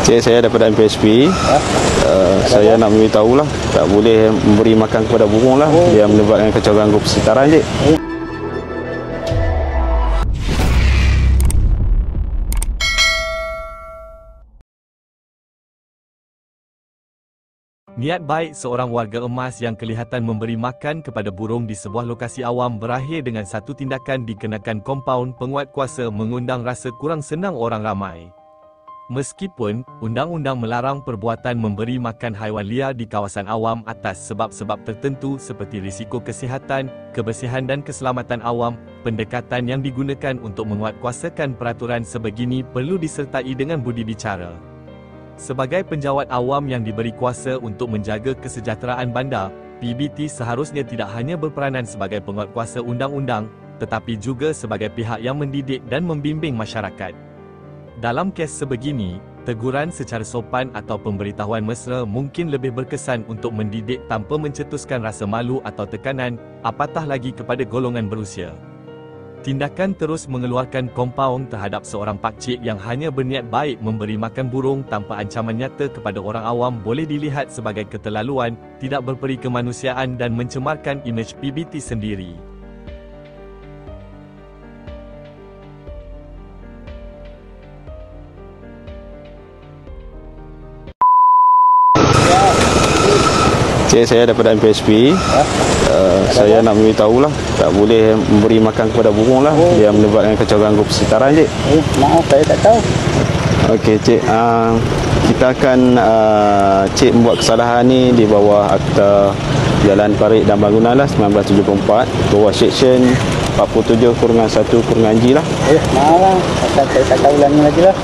Cik, saya daripada MPSP. Saya nak beritahu lah, tak boleh memberi makan kepada burung lah. Dia menyebabkan kacau ganggu persekitaran, cik. Niat baik seorang warga emas yang kelihatan memberi makan kepada burung di sebuah lokasi awam berakhir dengan satu tindakan dikenakan kompaun penguat kuasa mengundang rasa kurang senang orang ramai. Meskipun undang-undang melarang perbuatan memberi makan haiwan liar di kawasan awam atas sebab-sebab tertentu seperti risiko kesihatan, kebersihan dan keselamatan awam, pendekatan yang digunakan untuk menguatkuasakan peraturan sebegini perlu disertai dengan budi bicara. Sebagai penjawat awam yang diberi kuasa untuk menjaga kesejahteraan bandar, PBT seharusnya tidak hanya berperanan sebagai penguatkuasa undang-undang, tetapi juga sebagai pihak yang mendidik dan membimbing masyarakat. Dalam kes sebegini, teguran secara sopan atau pemberitahuan mesra mungkin lebih berkesan untuk mendidik tanpa mencetuskan rasa malu atau tekanan, apatah lagi kepada golongan berusia. Tindakan terus mengeluarkan kompaun terhadap seorang pakcik yang hanya berniat baik memberi makan burung tanpa ancaman nyata kepada orang awam boleh dilihat sebagai keterlaluan, tidak berperi kemanusiaan dan mencemarkan imej PBT sendiri. Cik, saya daripada MPSP. Saya nak beritahu lah, tak boleh memberi makan kepada burung lah. Dia menyebabkan kacau ganggu persekitaran, cik. Maaf, saya tak tahu. Okey, cik. Kita akan cik membuat kesalahan ni di bawah Akta Jalan Parit dan Bangunan lah 1974, bawah Seksyen 47-1-G lah. Maaf lah, saya tak tahu ulangi lagi lah.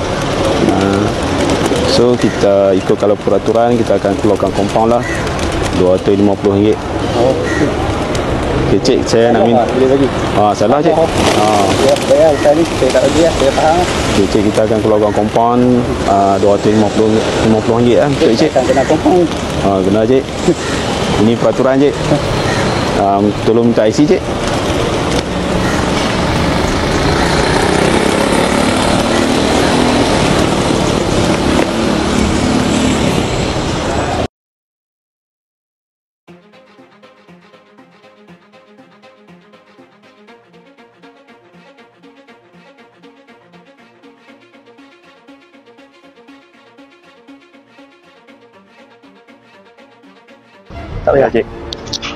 So kita ikut kalau peraturan, kita akan keluarkan kompaun lah RM250. Okey, cik, saya nak minta. Boleh bagi. Salah, cik. Ya, bayar tadi saya tak bagi lah, saya faham. Okey, cik, kita akan keluarkan kompaun RM250 lah untuk cik. Akan kena kompon. Benar, cik. Ini peraturan, cik. Tolong minta IC, cik. Tak payah, cik.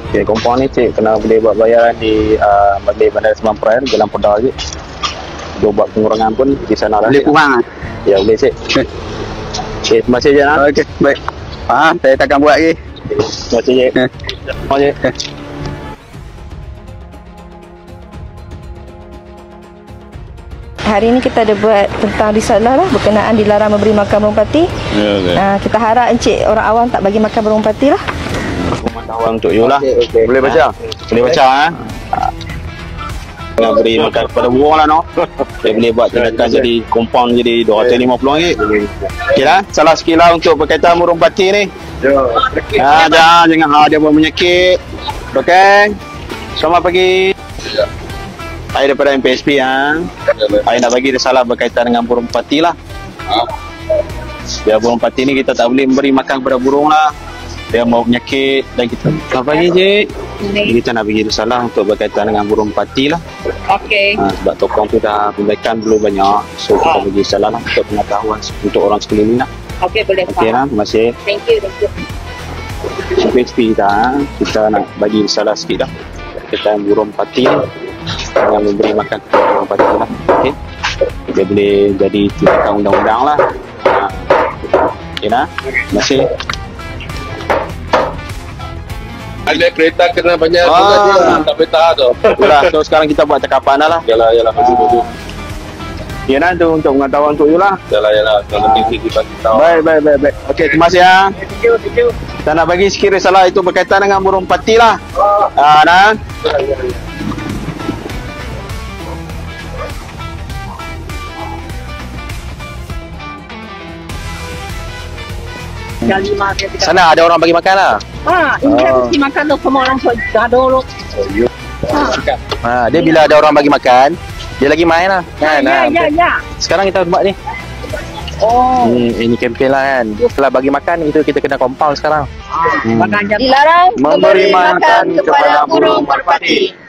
Okey, kompaun ni, cik, kena boleh buat bayaran di Majlis Bandar Sembang Perairan, Jalan Podar, cik. Dia buat pengurangan pun di sana lah. Boleh kurang lah? Ya, boleh, cik. Okey, terima kasih, cik. Okey, baik. Saya takkan buat lagi. Terima kasih, cik. Terima kasih, cik. Hari ini kita ada buat tentang risalah lah berkenaan dilarang memberi makan burung pati. Ya, kita harap encik orang awam tak bagi makan burung pati lah. Pengetahuan untuk you lah. Okay. Boleh baca? Boleh baca, Nak beri makan kepada burung lah, no. Dia boleh buat tindakan jadi kompaun jadi RM250. Okey lah, salah sikit lah untuk berkaitan burung pati ni. Jangan dia buat menyakit. Okey. Selamat pagi. Saya daripada MPSP. Saya nak bagi risalah berkaitan dengan burung pati lah. Dia burung pati ni kita tak boleh memberi makan kepada burung lah. Dia mau penyakit dan kita. Selamat pagi, cik. Kita nak bagi risalah untuk berkaitan dengan burung pati lah. Okey. Sebab tokong tu dah perbaikan belum banyak. So kita bagi risalah lah untuk pengetahuan untuk orang sekeliling lah. Okey, boleh. Okey lah, terima kasih. Thank you. MPSP kita nak bagi risalah sikit lah. Kita burung pati yang memberi makan kepada burung pati lah. Okey. Dia boleh jadi tindakan undang-undang lah. Okey lah. Terima kasih. Ada kereta kena banyak tak betah tu. Itulah, so sekarang kita buat cakapan dah lah. Yalah maju. Ya lah, tu untuk pengetahuan untuk you lah. Yalah. Kalau tinggi kita tahu. Baik. Okey, terima kasih ya. Thank you. Kita nak bagi sikit risalah itu berkaitan dengan burung pati lah. Nah. Sana ada orang bagi makan lah. Ini harus dimakan tu semua orang gaduh lu. Dia bila ada orang bagi makan, dia lagi main lah. Ya. Sekarang kita buat ni. Oh. Ini kempen lah kan. Setelah bagi makan itu kita kena compound sekarang. Dilarang Memberi makan kepada burung merpati.